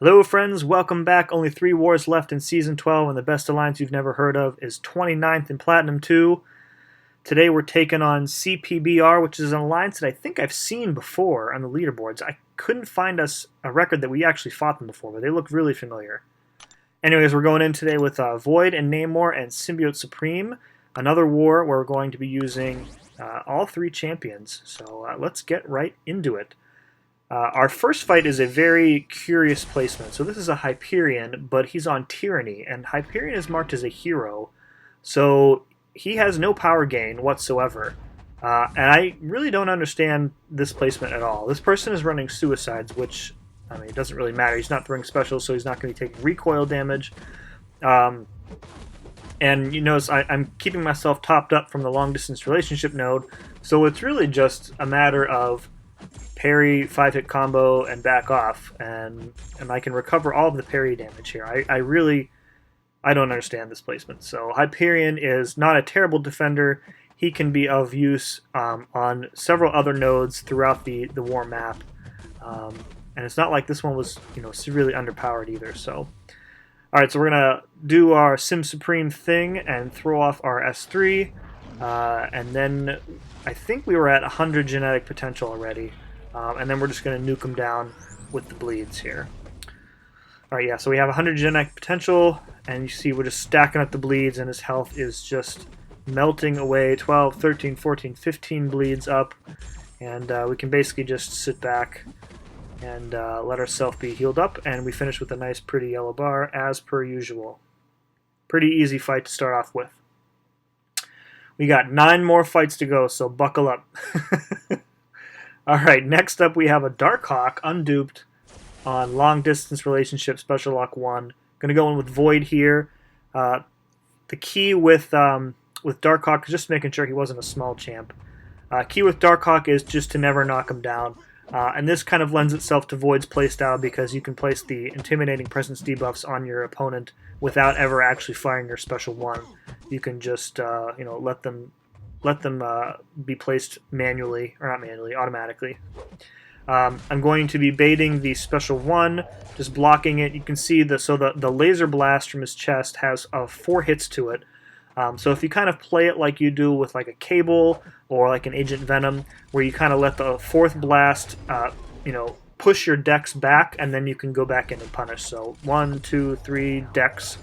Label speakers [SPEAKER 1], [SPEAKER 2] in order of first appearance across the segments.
[SPEAKER 1] Hello friends, welcome back. Only 3 wars left in Season 12, and the best alliance you've never heard of is 29th in Platinum 2. Today we're taking on CP.BR, which is an alliance that I think I've seen before on the leaderboards. I couldn't find us a record that we actually fought them before, but they look really familiar. Anyways, we're going in today with Void and Namor and Symbiote Supreme, another war where we're going to be using all 3 champions. So let's get right into it. Our first fight is a very curious placement. So this is a Hyperion, but he's on Tyranny, and Hyperion is marked as a hero, so he has no power gain whatsoever. And I really don't understand this placement at all. This person is running Suicides, which, I mean, it doesn't really matter. He's not throwing specials, so he's not going to be taking recoil damage. And you notice I'm keeping myself topped up from the long-distance relationship node, so it's really just a matter of parry, 5-hit combo, and back off, and I can recover all of the parry damage here. I don't understand this placement. So Hyperion is not a terrible defender. He can be of use on several other nodes throughout the war map, and it's not like this one was severely underpowered either. So, all right, so we're gonna do our Sim Supreme thing and throw off our S3, and then I think we were at 100 genetic potential already. And then we're just going to nuke him down with the bleeds here. Alright, yeah, so we have 100 genetic potential, and you see we're just stacking up the bleeds, and his health is just melting away. 12, 13, 14, 15 bleeds up, and we can basically just sit back and let ourselves be healed up, and we finish with a nice pretty yellow bar, as per usual. Pretty easy fight to start off with. We got 9 more fights to go, so buckle up. Alright, next up we have a Darkhawk, unduped, on Long Distance Relationship Special Lock 1. Going to go in with Void here. The key with Darkhawk is just making sure he wasn't a small champ. Key with Darkhawk is just to never knock him down. And this kind of lends itself to Void's playstyle because you can place the Intimidating Presence debuffs on your opponent without ever actually firing your Special 1. You can just let them be placed manually, or not manually, automatically. I'm going to be baiting the Special 1, just blocking it. You can see the laser blast from his chest has 4 hits to it. So if you kind of play it like you do with like a Cable or like an Agent Venom, where you kind of let the 4th blast push your decks back, and then you can go back in and punish. So 1, 2, 3 decks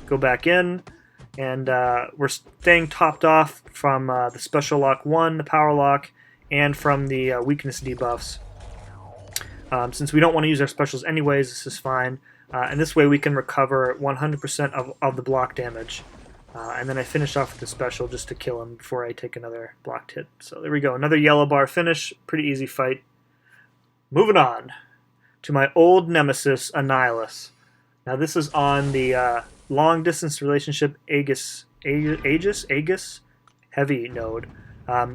[SPEAKER 1] go back in. And we're staying topped off from the Special Lock 1, the Power Lock, and from the Weakness debuffs. Since we don't want to use our specials anyways, this is fine. And this way we can recover 100% of the block damage. And then I finish off with the special just to kill him before I take another blocked hit. So there we go, another yellow bar finish. Pretty easy fight. Moving on to my old nemesis, Annihilus. Now this is on the Long Distance Relationship Aegis heavy node.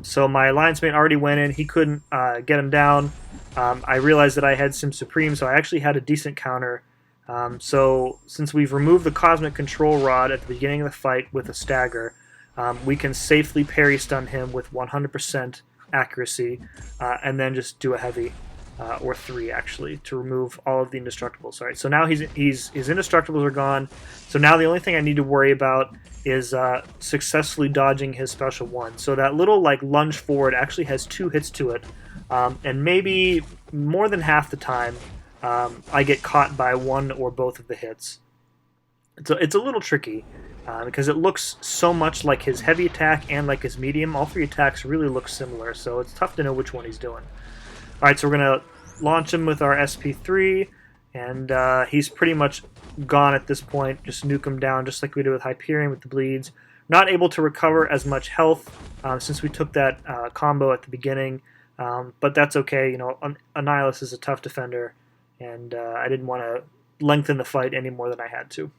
[SPEAKER 1] So my alliance mate already went in. He couldn't get him down. I realized that I had Sim Supreme, so I actually had a decent counter. So since we've removed the Cosmic Control Rod at the beginning of the fight with a stagger, we can safely parry stun him with 100% accuracy, and then just do a heavy. Or 3 actually, to remove all of the indestructibles. All right, so now his indestructibles are gone. So now the only thing I need to worry about is successfully dodging his Special 1. So that little like lunge forward actually has 2 hits to it, and maybe more than half the time I get caught by 1 or both of the hits. It's a little tricky because it looks so much like his heavy attack and like his medium. All 3 attacks really look similar, so it's tough to know which one he's doing. Alright, so we're going to launch him with our SP3, and he's pretty much gone at this point. Just nuke him down just like we did with Hyperion with the bleeds. Not able to recover as much health since we took that combo at the beginning, but that's okay. Annihilus is a tough defender, and I didn't want to lengthen the fight any more than I had to.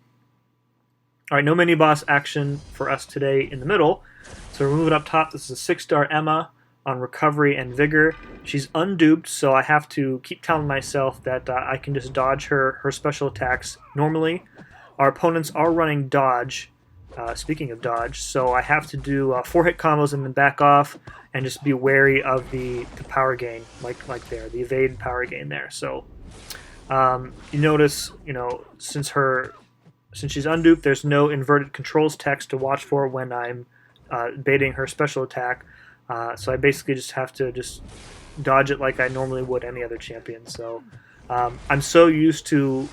[SPEAKER 1] Alright, no mini-boss action for us today in the middle, so we're moving up top. This is a 6-star Emma on Recovery and Vigor. She's unduped, so I have to keep telling myself that I can just dodge her special attacks normally. Our opponents are running dodge, speaking of dodge, so I have to do 4-hit combos and then back off, and just be wary of the power gain, like there, the evade power gain there. So You notice, since she's unduped, there's no inverted controls text to watch for when I'm baiting her special attack. So I basically just have to just dodge it like I normally would any other champion. So I'm so used to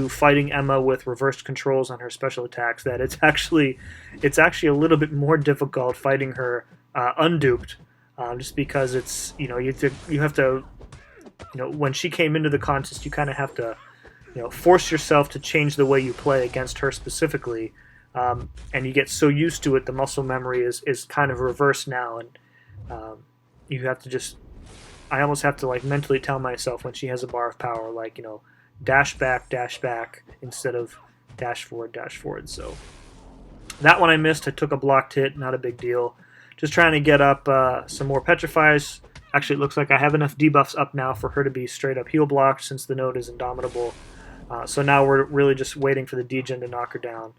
[SPEAKER 1] fighting Emma with reversed controls on her special attacks that it's actually a little bit more difficult fighting her unduped, just because it's you have to when she came into the contest, you kind of have to force yourself to change the way you play against her specifically, and you get so used to it, the muscle memory is kind of reversed now, and you have to just I almost have to like mentally tell myself when she has a bar of power, like dash back instead of dash forward. So that one I missed. I took a blocked hit, not a big deal. Just trying to get up some more petrifies. Actually, it looks like I have enough debuffs up now for her to be straight up heal blocked since the node is indomitable. So now we're really just waiting for the degen to knock her down.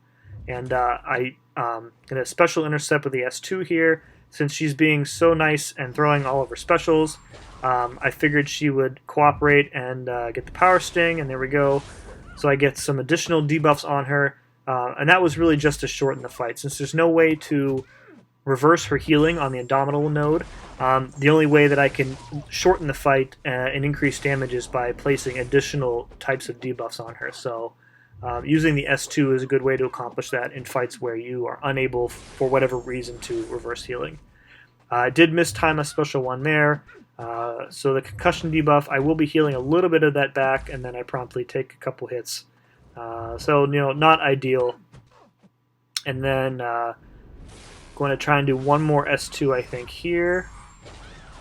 [SPEAKER 1] And I'm going to special intercept with the S2 here. Since she's being so nice and throwing all of her specials, I figured she would cooperate and get the power sting, and there we go. So I get some additional debuffs on her, and that was really just to shorten the fight. Since there's no way to reverse her healing on the Indomitable node, the only way that I can shorten the fight and increase damage is by placing additional types of debuffs on her. So using the S2 is a good way to accomplish that in fights where you are unable, for whatever reason, to reverse healing. I did mistime a special one there. So the concussion debuff, I will be healing a little bit of that back, and then I promptly take a couple hits. So, not ideal. And then going to try and do one more S2, I think, here.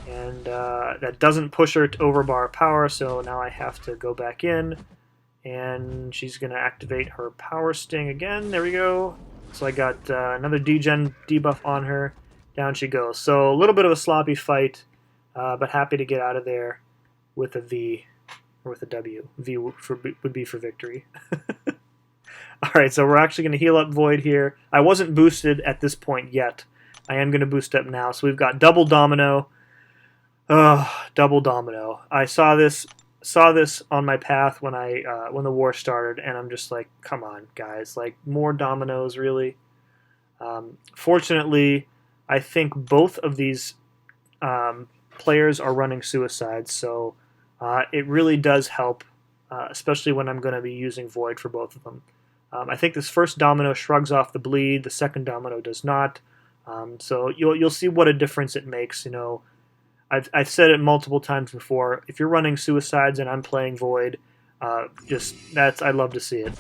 [SPEAKER 1] And that doesn't push her to over bar power, so now I have to go back in. And she's going to activate her power sting again. There we go. So I got another degen debuff on her. Down she goes. So a little bit of a sloppy fight, but happy to get out of there with a V, or with a W. V would be for victory. Alright, so we're actually going to heal up Void here. I wasn't boosted at this point yet. I am going to boost up now. So we've got double Domino. Double Domino. I saw this on my path when when the war started, and I'm just like, come on, guys. Like, more Dominoes, really? Fortunately, I think both of these players are running suicides, so it really does help, especially when I'm going to be using Void for both of them. I think this first Domino shrugs off the bleed, the second Domino does not, so you'll see what a difference it makes. I've said it multiple times before. If you're running suicides and I'm playing Void, I love to see it.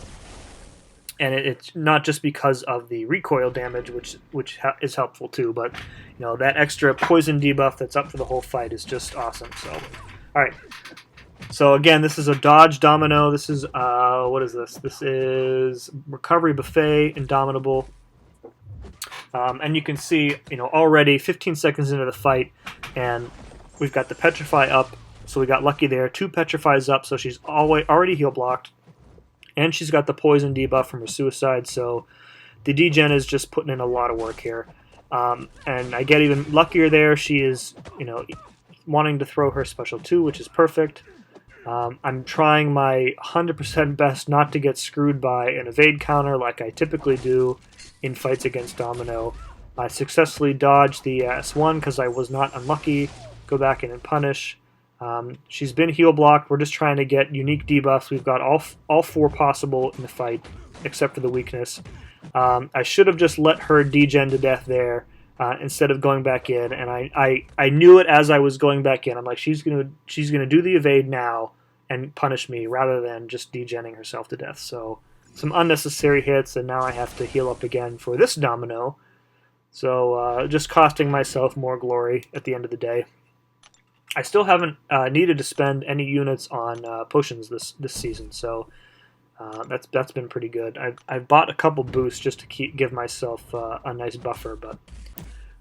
[SPEAKER 1] And it's not just because of the recoil damage, which is helpful too, but that extra poison debuff that's up for the whole fight is just awesome. So, all right. So again, this is a dodge Domino. This is what is this? This is Recovery Buffet Indomitable. And you can see, already 15 seconds into the fight, and we've got the Petrify up, so we got lucky there. 2 Petrifies up, so she's already heal blocked, and she's got the poison debuff from her suicide, so the degen is just putting in a lot of work here. And I get even luckier there. She is, wanting to throw her special 2, which is perfect. I'm trying my 100% best not to get screwed by an evade counter like I typically do in fights against Domino. I successfully dodged the S1 because I was not unlucky. Go back in and punish. She's been heal blocked. We're just trying to get unique debuffs. We've got all 4 possible in the fight, except for the weakness. I should have just let her degen to death there instead of going back in, and I knew it as I was going back in. I'm like, she's gonna do the evade now and punish me rather than just degenning herself to death. So some unnecessary hits, and now I have to heal up again for this Domino. So just costing myself more glory at the end of the day. I still haven't needed to spend any units on potions this season, so that's been pretty good. I've bought a couple boosts just to give myself a nice buffer. But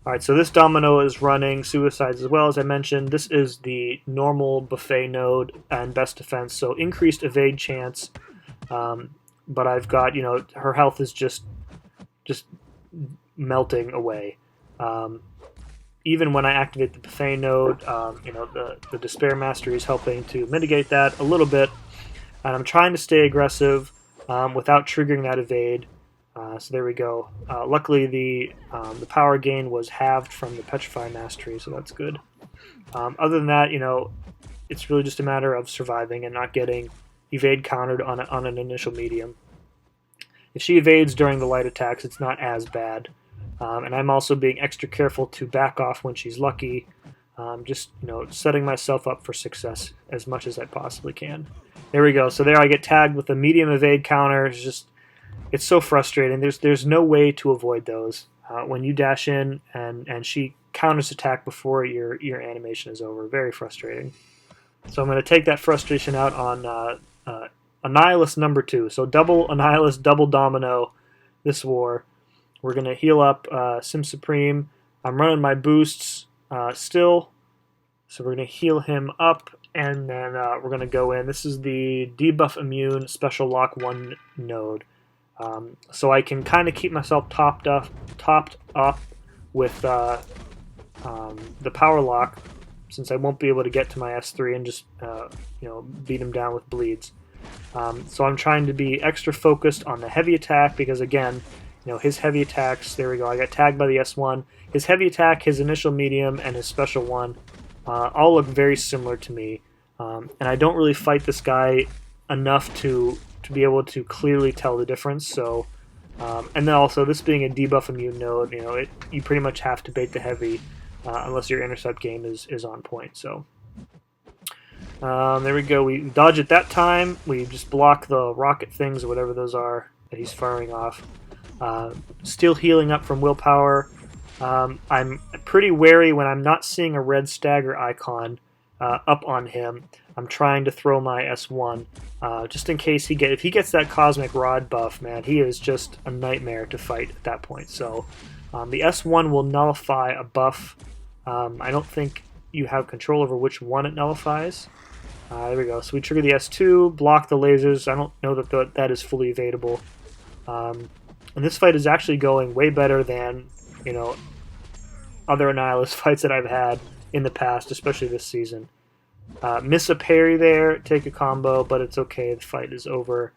[SPEAKER 1] all right, so this Domino is running suicides as well, as I mentioned. This is the normal buffet node and best defense, so increased evade chance. But I've got, her health is just melting away. Even when I activate the buffet node, the Despair Mastery is helping to mitigate that a little bit. and I'm trying to stay aggressive without triggering that evade. So there we go. Luckily, the power gain was halved from the Petrify Mastery, so that's good. Other than that, it's really just a matter of surviving and not getting evade countered on an initial medium. If she evades during the light attacks, it's not as bad. And I'm also being extra careful to back off when she's lucky, just setting myself up for success as much as I possibly can. There we go. So there I get tagged with a medium evade counter. It's so frustrating. There's no way to avoid those. When you dash in and she counters attack before your animation is over. Very frustrating. So I'm going to take that frustration out on Annihilus number 2. So double Annihilus, double Domino this war. We're going to heal up Sim Supreme. I'm running my boosts still. So we're going to heal him up, and then we're going to go in. This is the debuff immune special lock 1 node. So I can kind of keep myself topped up with the power lock, since I won't be able to get to my S3 and just beat him down with bleeds. So I'm trying to be extra focused on the heavy attack because, again, his heavy attacks, there we go, I got tagged by the S1. His heavy attack, his initial medium, and his special one all look very similar to me. And I don't really fight this guy enough to be able to clearly tell the difference. So, and then also, this being a debuff immune node, you pretty much have to bait the heavy unless your intercept game is on point. So there we go. We dodge it that time. We just block the rocket things or whatever those are that he's firing off. Still healing up from willpower. I'm pretty wary when I'm not seeing a red stagger icon up on him. I'm trying to throw my S1 just in case if he gets that Cosmic Rod buff, man, he is just a nightmare to fight at that point. So the S1 will nullify a buff. I don't think you have control over which one it nullifies. There we go. So we trigger the S2, block the lasers. I don't know that that is fully evadable. And this fight is actually going way better than other Annihilus fights that I've had in the past, especially this season. Miss a parry there, take a combo, but it's okay. The fight is over,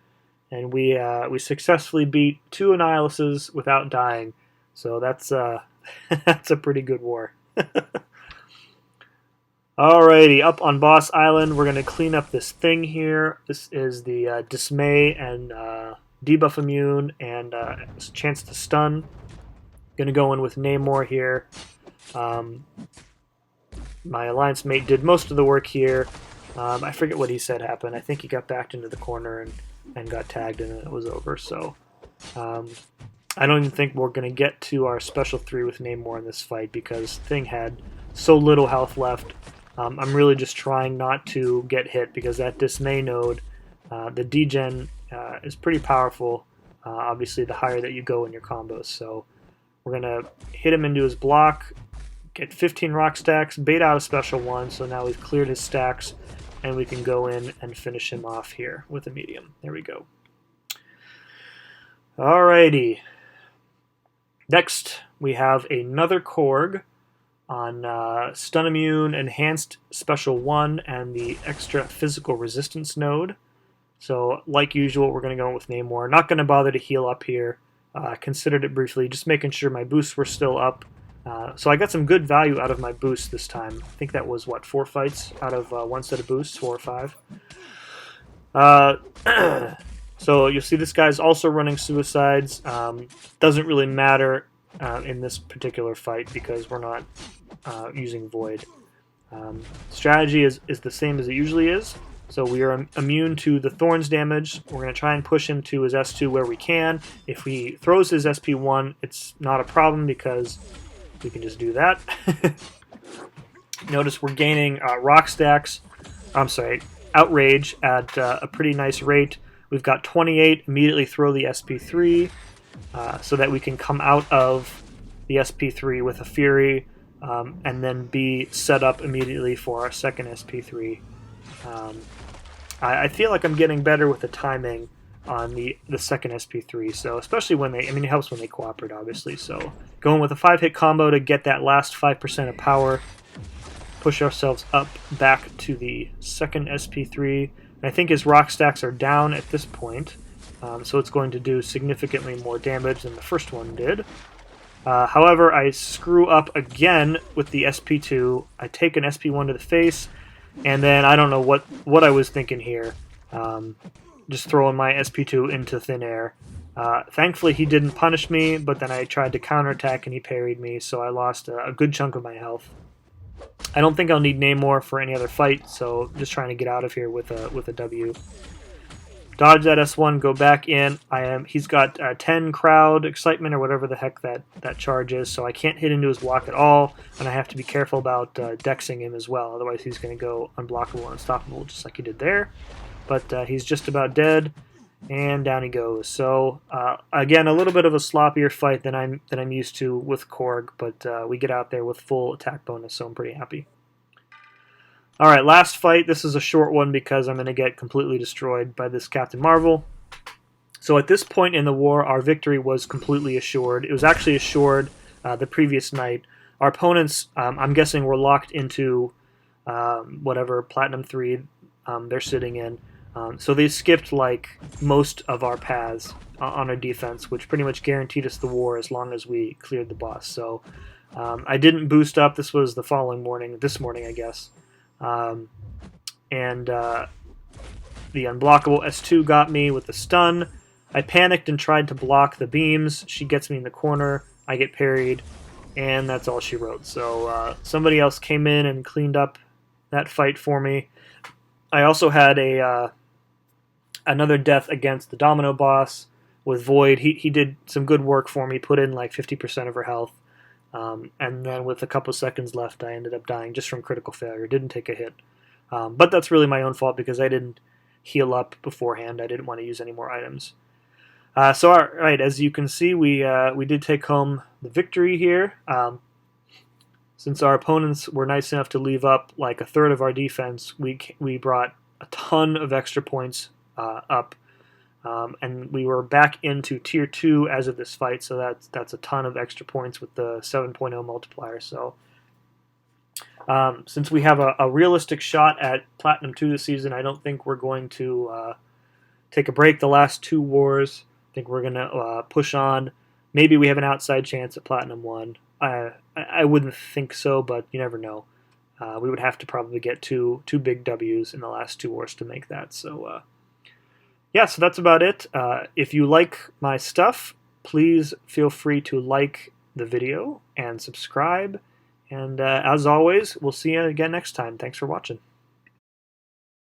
[SPEAKER 1] and we successfully beat 2 Annihiluses without dying. So that's that's a pretty good war. Alrighty, up on Boss Island, we're going to clean up this thing here. This is the Dismay and debuff immune and chance to stun. Going to go in with Namor here. My alliance mate did most of the work here. I forget what he said happened. I think he got backed into the corner and got tagged and it was over. So I don't even think we're going to get to our special 3 with Namor in this fight because Thing had so little health left. I'm really just trying not to get hit because that Dismay node, the degen, is pretty powerful. Obviously, the higher that you go in your combos. So we're going to hit him into his block, get 15 rock stacks, bait out a special 1. So now we've cleared his stacks, and we can go in and finish him off here with a medium. There we go. Alrighty. Next, we have another Korg on Stun Immune, Enhanced Special 1, and the extra physical resistance node. So, like usual, we're going to go with Namor. Not going to bother to heal up here. Considered it briefly, just making sure my boosts were still up. So I got some good value out of my boosts this time. I think that was, 4 fights out of 1 set of boosts, 4 or 5. So you'll see this guy's also running suicides. Doesn't really matter in this particular fight because we're not using Void. Strategy is the same as it usually is. So we are immune to the Thorns damage. We're going to try and push him to his S2 where we can. If he throws his SP1, it's not a problem because we can just do that. Notice we're gaining rock stacks. I'm sorry, outrage at a pretty nice rate. We've got 28. Immediately throw the SP3 so that we can come out of the SP3 with a Fury and then be set up immediately for our second SP3. I feel like I'm getting better with the timing on the second SP3, so especially when it helps when they cooperate, obviously. So going with a 5-hit combo to get that last 5% of power, push ourselves up back to the second SP3. And I think his rock stacks are down at this point, so it's going to do significantly more damage than the first one did. However, I screw up again with the SP2. I take an SP1 to the face, and then I don't know what I was thinking here. Just throwing my SP2 into thin air. Thankfully, he didn't punish me, but then I tried to counterattack and he parried me, so I lost a good chunk of my health. I don't think I'll need Namor for any other fight, so just trying to get out of here with a W. Dodge that S1, go back in. He's got 10 crowd excitement or whatever the heck that charge is, so I can't hit into his block at all, and I have to be careful about dexing him as well, otherwise he's going to go unblockable and unstoppable just like he did there. But he's just about dead, and down he goes. So again, a little bit of a sloppier fight than I'm used to with Korg, but we get out there with full attack bonus, so I'm pretty happy. All right, last fight. This is a short one because I'm going to get completely destroyed by this Captain Marvel. So at this point in the war, our victory was completely assured. It was actually assured the previous night. Our opponents, I'm guessing, were locked into whatever Platinum 3 they're sitting in. So they skipped like most of our paths on our defense, which pretty much guaranteed us the war as long as we cleared the boss. So I didn't boost up. This was the following morning, this morning, I guess. The unblockable S2 got me with the stun. I panicked and tried to block the beams. She gets me in the corner. I get parried, and that's all she wrote. So somebody else came in and cleaned up that fight for me. I also had another death against the Domino boss with Void. He did some good work for me, put in like 50% of her health. And then with a couple seconds left, I ended up dying just from critical failure. Didn't take a hit. But that's really my own fault because I didn't heal up beforehand. I didn't want to use any more items. So, all right, as you can see, we did take home the victory here. Since our opponents were nice enough to leave up like a third of our defense, we brought a ton of extra points up. And we were back into Tier 2 as of this fight, so that's a ton of extra points with the 7.0 multiplier. So since we have a realistic shot at Platinum 2 this season, I don't think we're going to take a break the last two wars. I think we're going to push on. Maybe we have an outside chance at Platinum 1. I wouldn't think so, but you never know. We would have to probably get two big W's in the last two wars to make that. So yeah, so that's about it. If you like my stuff, please feel free to like the video and subscribe. And as always, we'll see you again next time. Thanks for watching.